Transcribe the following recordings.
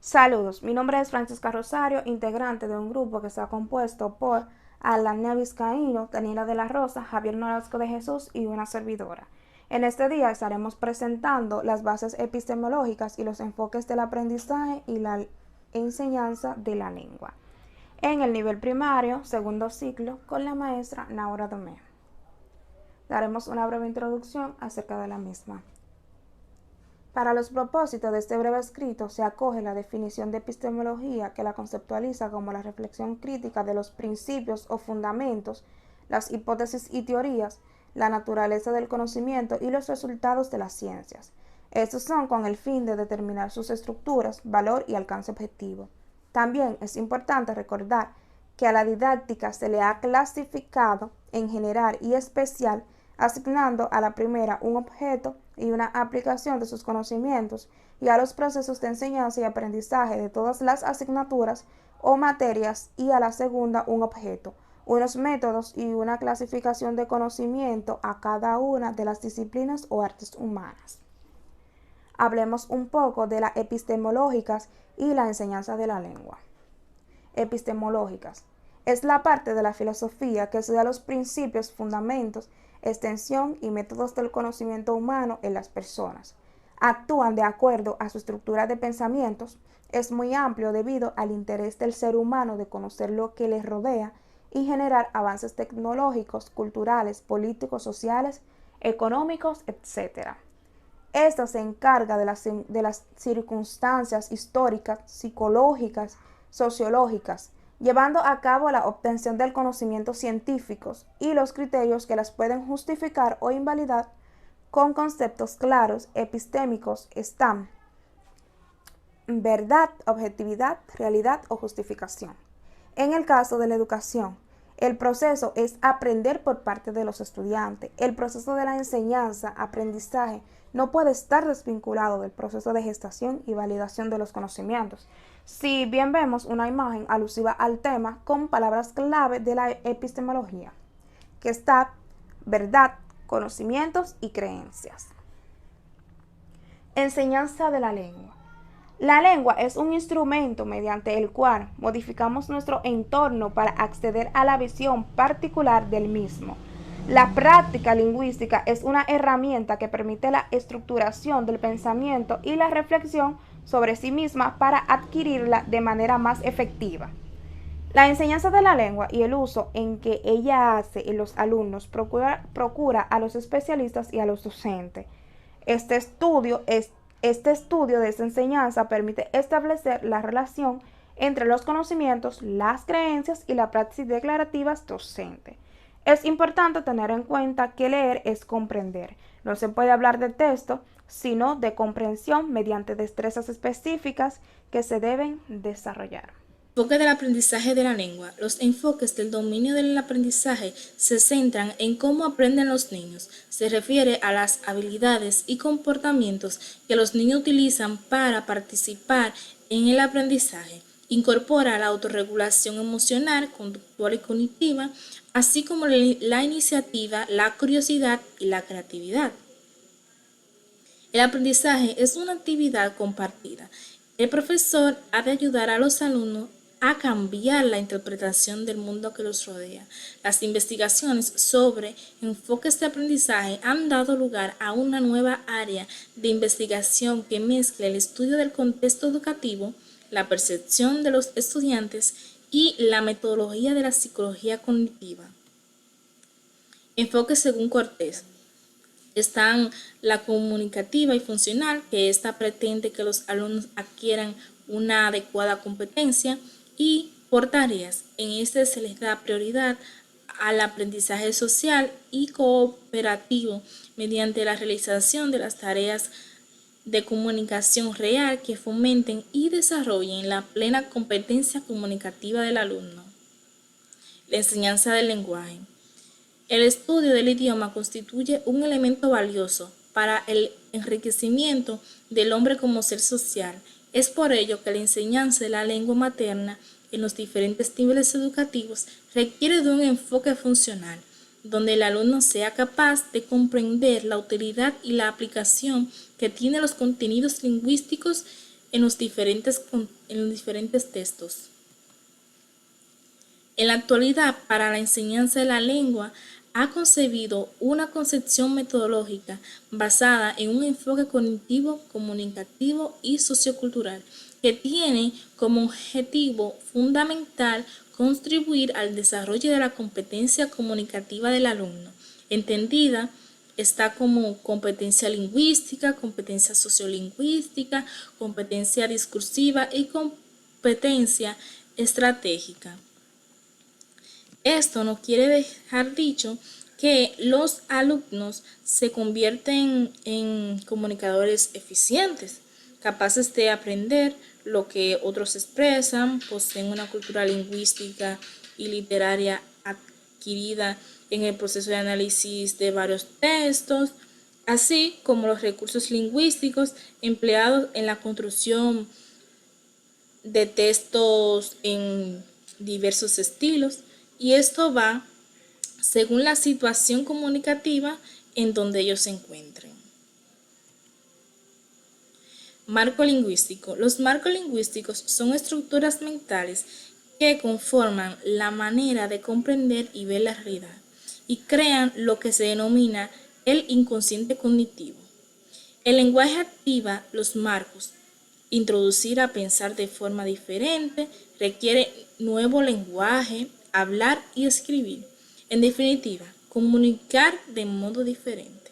Saludos, mi nombre es Francisca Rosario, integrante de un grupo que está compuesto por Alania Vizcaíno, Daniela de la Rosa, Javier Nolasco de Jesús y una servidora. En este día estaremos presentando las bases epistemológicas y los enfoques del aprendizaje y la enseñanza de la lengua. En el nivel primario, segundo ciclo, con la maestra Naura Domé. Daremos una breve introducción acerca de la misma. Para los propósitos de este breve escrito se acoge la definición de epistemología, que la conceptualiza como la reflexión crítica de los principios o fundamentos, las hipótesis y teorías, la naturaleza del conocimiento y los resultados de las ciencias. Estos son con el fin de determinar sus estructuras, valor y alcance objetivo. También es importante recordar que a la didáctica se le ha clasificado en general y especial, asignando a la primera un objeto y una aplicación de sus conocimientos, y a los procesos de enseñanza y aprendizaje de todas las asignaturas o materias, y a la segunda un objeto, unos métodos y una clasificación de conocimiento a cada una de las disciplinas o artes humanas. Hablemos un poco de las epistemológicas y la enseñanza de la lengua. Epistemológicas. Es la parte de la filosofía que estudia los principios, fundamentos, extensión y métodos del conocimiento humano en las personas. Actúan de acuerdo a su estructura de pensamientos. Es muy amplio debido al interés del ser humano de conocer lo que les rodea y generar avances tecnológicos, culturales, políticos, sociales, económicos, etc. Esta se encarga de las circunstancias históricas, psicológicas, sociológicas, llevando a cabo la obtención del conocimiento científicos y los criterios que las pueden justificar o invalidar. Con conceptos claros epistémicos están verdad, objetividad, realidad o justificación. En el caso de la educación, el proceso es aprender por parte de los estudiantes. El proceso de la enseñanza, aprendizaje, no puede estar desvinculado del proceso de gestación y validación de los conocimientos. Si bien vemos una imagen alusiva al tema con palabras clave de la epistemología, que está verdad, conocimientos y creencias. Enseñanza de la lengua. La lengua es un instrumento mediante el cual modificamos nuestro entorno para acceder a la visión particular del mismo. La práctica lingüística es una herramienta que permite la estructuración del pensamiento y la reflexión sobre sí misma para adquirirla de manera más efectiva. La enseñanza de la lengua y el uso en que ella hace en los alumnos procura a los especialistas y a los docentes. Este estudio de esta enseñanza permite establecer la relación entre los conocimientos, las creencias y la praxis declarativas docente. Es importante tener en cuenta que leer es comprender. No se puede hablar de texto, sino de comprensión mediante destrezas específicas que se deben desarrollar. Enfoque del aprendizaje de la lengua. Los enfoques del dominio del aprendizaje se centran en cómo aprenden los niños. Se refiere a las habilidades y comportamientos que los niños utilizan para participar en el aprendizaje. Incorpora la autorregulación emocional, conductual y cognitiva, así como la iniciativa, la curiosidad y la creatividad. El aprendizaje es una actividad compartida. El profesor ha de ayudar a los alumnos a cambiar la interpretación del mundo que los rodea. Las investigaciones sobre enfoques de aprendizaje han dado lugar a una nueva área de investigación que mezcla el estudio del contexto educativo, la percepción de los estudiantes y la metodología de la psicología cognitiva. Enfoques según Cortés. Están la comunicativa y funcional, que ésta pretende que los alumnos adquieran una adecuada competencia, y por tareas. En este se les da prioridad al aprendizaje social y cooperativo mediante la realización de las tareas de comunicación real que fomenten y desarrollen la plena competencia comunicativa del alumno. La enseñanza del lenguaje. El estudio del idioma constituye un elemento valioso para el enriquecimiento del hombre como ser social. Es por ello que la enseñanza de la lengua materna en los diferentes niveles educativos requiere de un enfoque funcional, donde el alumno sea capaz de comprender la utilidad y la aplicación que tienen los contenidos lingüísticos en los diferentes textos. En la actualidad, para la enseñanza de la lengua, ha concebido una concepción metodológica basada en un enfoque cognitivo, comunicativo y sociocultural que tiene como objetivo fundamental contribuir al desarrollo de la competencia comunicativa del alumno, entendida está como competencia lingüística, competencia sociolingüística, competencia discursiva y competencia estratégica. Esto no quiere dejar dicho que los alumnos se convierten en comunicadores eficientes, capaces de aprender lo que otros expresan, poseen una cultura lingüística y literaria adquirida en el proceso de análisis de varios textos, así como los recursos lingüísticos empleados en la construcción de textos en diversos estilos, y esto va según la situación comunicativa en donde ellos se encuentren. Marco lingüístico. Los marcos lingüísticos son estructuras mentales que conforman la manera de comprender y ver la realidad y crean lo que se denomina el inconsciente cognitivo. El lenguaje activa los marcos. Introducir a pensar de forma diferente requiere nuevo lenguaje, hablar y escribir. En definitiva, comunicar de modo diferente.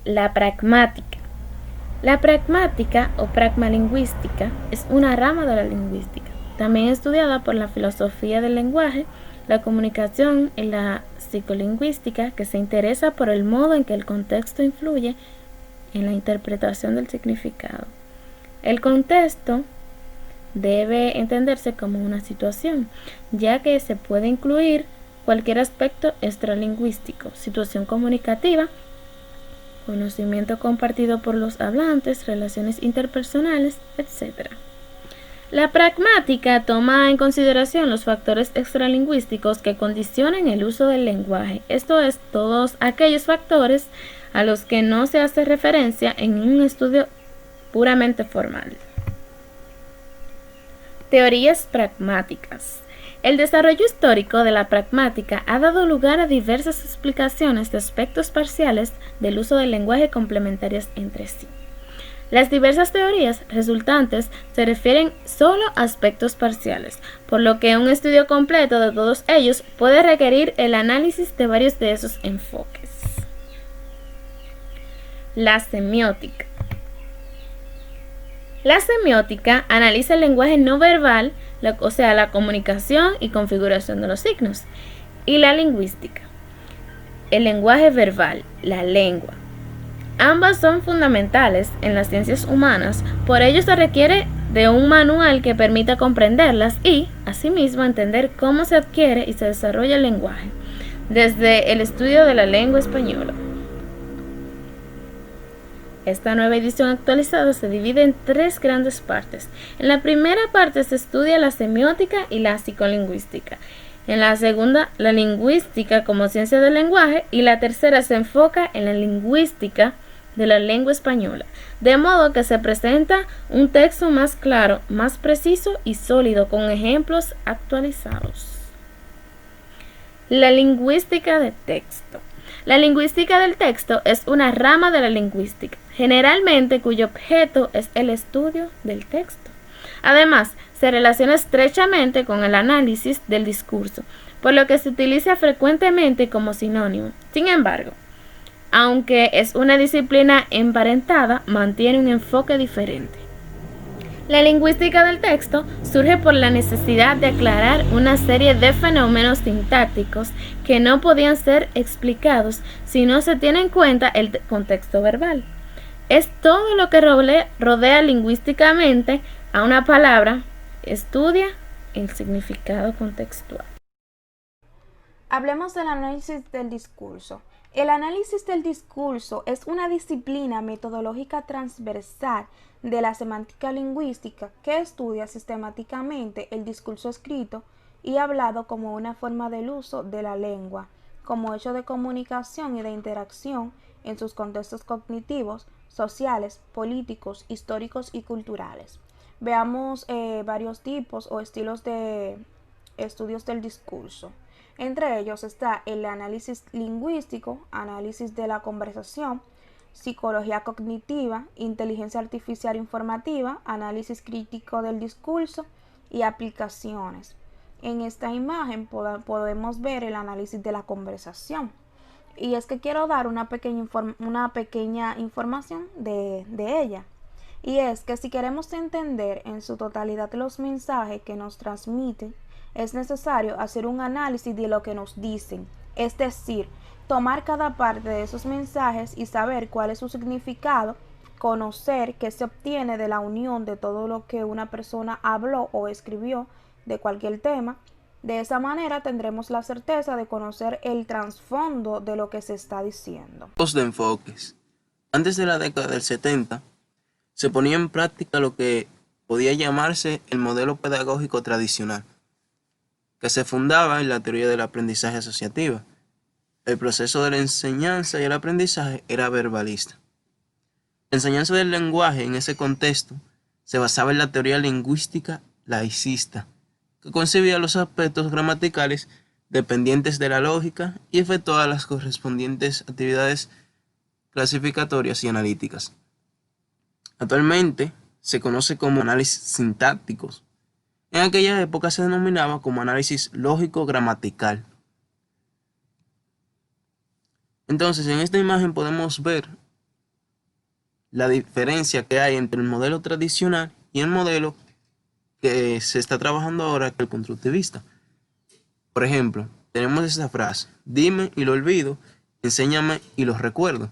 La pragmática. La pragmática o pragmalingüística es una rama de la lingüística, también estudiada por la filosofía del lenguaje, la comunicación y la psicolingüística, que se interesa por el modo en que el contexto influye en la interpretación del significado. El contexto debe entenderse como una situación, ya que se puede incluir cualquier aspecto extralingüístico, situación comunicativa, conocimiento compartido por los hablantes, relaciones interpersonales, etc. La pragmática toma en consideración los factores extralingüísticos que condicionan el uso del lenguaje, esto es, todos aquellos factores a los que no se hace referencia en un estudio puramente formal. Teorías pragmáticas. El desarrollo histórico de la pragmática ha dado lugar a diversas explicaciones de aspectos parciales del uso del lenguaje complementarias entre sí. Las diversas teorías resultantes se refieren solo a aspectos parciales, por lo que un estudio completo de todos ellos puede requerir el análisis de varios de esos enfoques. La semiótica. La semiótica analiza el lenguaje no verbal, o sea, la comunicación y configuración de los signos, y la lingüística, el lenguaje verbal, la lengua. Ambas son fundamentales en las ciencias humanas, por ello se requiere de un manual que permita comprenderlas y, asimismo, entender cómo se adquiere y se desarrolla el lenguaje, desde el estudio de la lengua española. Esta nueva edición actualizada se divide en 3 grandes partes. En la primera parte se estudia la semiótica y la psicolingüística. En la segunda, la lingüística como ciencia del lenguaje. Y la tercera se enfoca en la lingüística de la lengua española. De modo que se presenta un texto más claro, más preciso y sólido, con ejemplos actualizados. La lingüística de texto. La lingüística del texto es una rama de la lingüística, generalmente cuyo objeto es el estudio del texto. Además, se relaciona estrechamente con el análisis del discurso, por lo que se utiliza frecuentemente como sinónimo. Sin embargo, aunque es una disciplina emparentada, mantiene un enfoque diferente. La lingüística del texto surge por la necesidad de aclarar una serie de fenómenos sintácticos que no podían ser explicados si no se tiene en cuenta el contexto verbal. Es todo lo que rodea lingüísticamente a una palabra, estudia el significado contextual. Hablemos del análisis del discurso. El análisis del discurso es una disciplina metodológica transversal de la semántica lingüística que estudia sistemáticamente el discurso escrito y hablado como una forma del uso de la lengua, como hecho de comunicación y de interacción en sus contextos cognitivos, sociales, políticos, históricos y culturales. Veamos varios tipos o estilos de estudios del discurso. Entre ellos está el análisis lingüístico, análisis de la conversación, psicología cognitiva, inteligencia artificial informativa, análisis crítico del discurso y aplicaciones. En esta imagen podemos ver el análisis de la conversación. Y es que quiero dar una pequeña información de ella. Y es que si queremos entender en su totalidad los mensajes que nos transmiten, es necesario hacer un análisis de lo que nos dicen, es decir, tomar cada parte de esos mensajes y saber cuál es su significado, conocer qué se obtiene de la unión de todo lo que una persona habló o escribió de cualquier tema. De esa manera tendremos la certeza de conocer el trasfondo de lo que se está diciendo. Tipos de enfoques. Antes de la década del 70, se ponía en práctica lo que podía llamarse el modelo pedagógico tradicional, que se fundaba en la teoría del aprendizaje asociativo. El proceso de la enseñanza y el aprendizaje era verbalista. La enseñanza del lenguaje en ese contexto se basaba en la teoría lingüística laicista, que concebía los aspectos gramaticales dependientes de la lógica y efectuaba las correspondientes actividades clasificatorias y analíticas. Actualmente se conoce como análisis sintácticos. En aquella época se denominaba como análisis lógico-gramatical. Entonces, en esta imagen podemos ver la diferencia que hay entre el modelo tradicional y el modelo que se está trabajando ahora, que es el constructivista. Por ejemplo, tenemos esta frase: dime y lo olvido, enséñame y lo recuerdo.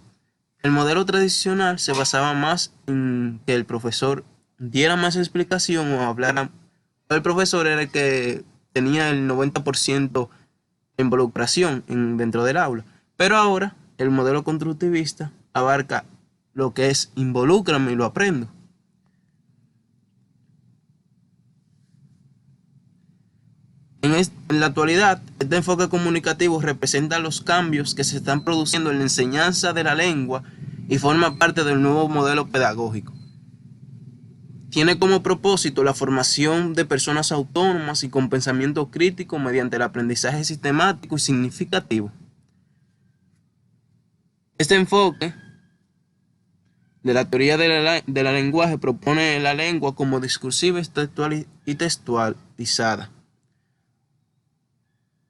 El modelo tradicional se basaba más en que el profesor diera más explicación o hablara. El profesor era el que tenía el 90% de involucración dentro del aula. Pero ahora el modelo constructivista abarca lo que es involúcrame y lo aprendo. En la actualidad, este enfoque comunicativo representa los cambios que se están produciendo en la enseñanza de la lengua y forma parte del nuevo modelo pedagógico. Tiene como propósito la formación de personas autónomas y con pensamiento crítico mediante el aprendizaje sistemático y significativo. Este enfoque de la teoría de la lenguaje propone la lengua como discursiva y textualizada,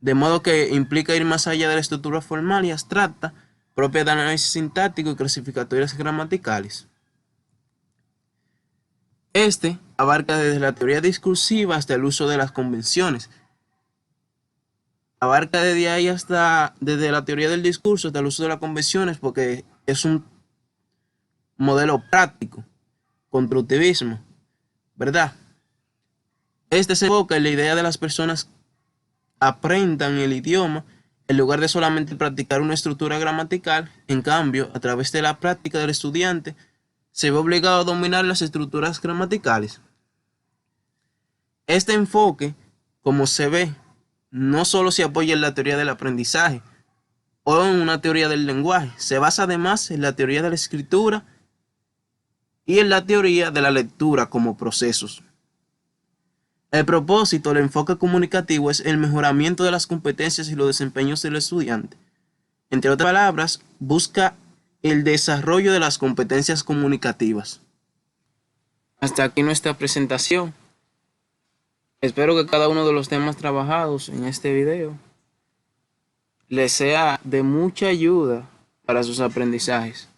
de modo que implica ir más allá de la estructura formal y abstracta propia de análisis sintáctico y clasificatorias gramaticales. Este abarca desde la teoría discursiva hasta el uso de las convenciones. Abarca desde la teoría del discurso hasta el uso de las convenciones, porque es un modelo práctico, constructivismo, ¿verdad? Este se enfoca en la idea de las personas aprendan el idioma en lugar de solamente practicar una estructura gramatical. En cambio, a través de la práctica del estudiante, se ve obligado a dominar las estructuras gramaticales. Este enfoque, como se ve, no solo se apoya en la teoría del aprendizaje o en una teoría del lenguaje, se basa además en la teoría de la escritura y en la teoría de la lectura como procesos. El propósito del enfoque comunicativo es el mejoramiento de las competencias y los desempeños del estudiante. Entre otras palabras, busca el desarrollo de las competencias comunicativas. Hasta aquí nuestra presentación. Espero que cada uno de los temas trabajados en este video les sea de mucha ayuda para sus aprendizajes.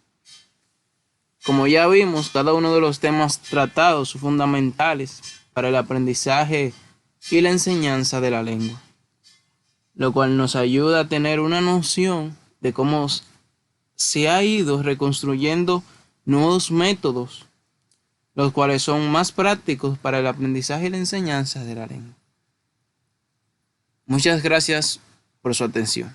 Como ya vimos, cada uno de los temas tratados son fundamentales para el aprendizaje y la enseñanza de la lengua, lo cual nos ayuda a tener una noción de cómo se ha ido reconstruyendo nuevos métodos, los cuales son más prácticos para el aprendizaje y la enseñanza de la lengua. Muchas gracias por su atención.